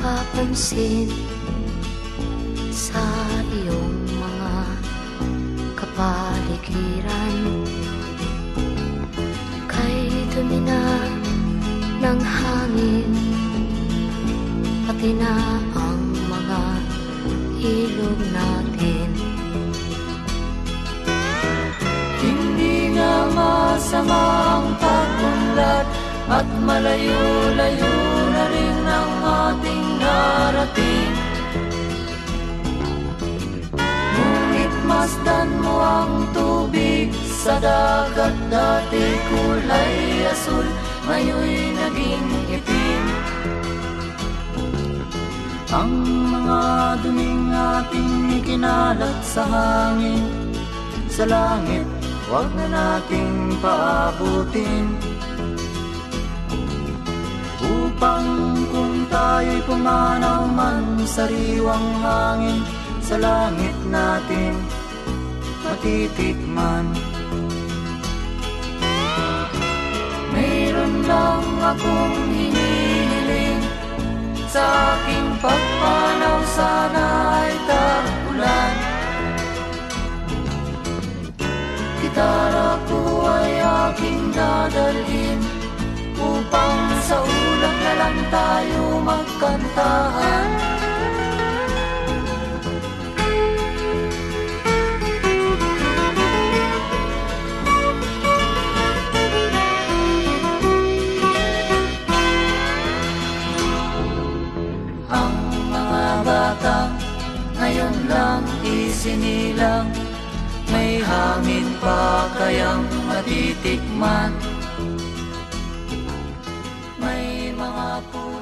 napapansin sa iyong mga kapaligiran. Kay dumi na ng hangin, pati na ang mga ilog natin. Hindi nga masama ang pag-unlad at malayo-layo na rin ang ating narating. Ngunit masdan mo ang tubig sa dagat, dati kulay asul, ngayon'y naging itim. Ang mga duming ating ikinalat sa hangin, sa langit, huwag na nating paabutin. Upang kung tayo'y pumanaw man sa sariwang hangin, sa langit natin matitikman. Mayroon lang akong hinihiling, sa aking pagpanaw sana ay tag-ulan. Gitara ko ay aking dadalhin, upang sa ulan na lang tayo magkantahan. Ang mga bata ngayon lang isinilang, may hangin pa kayang matitikman. May mga puno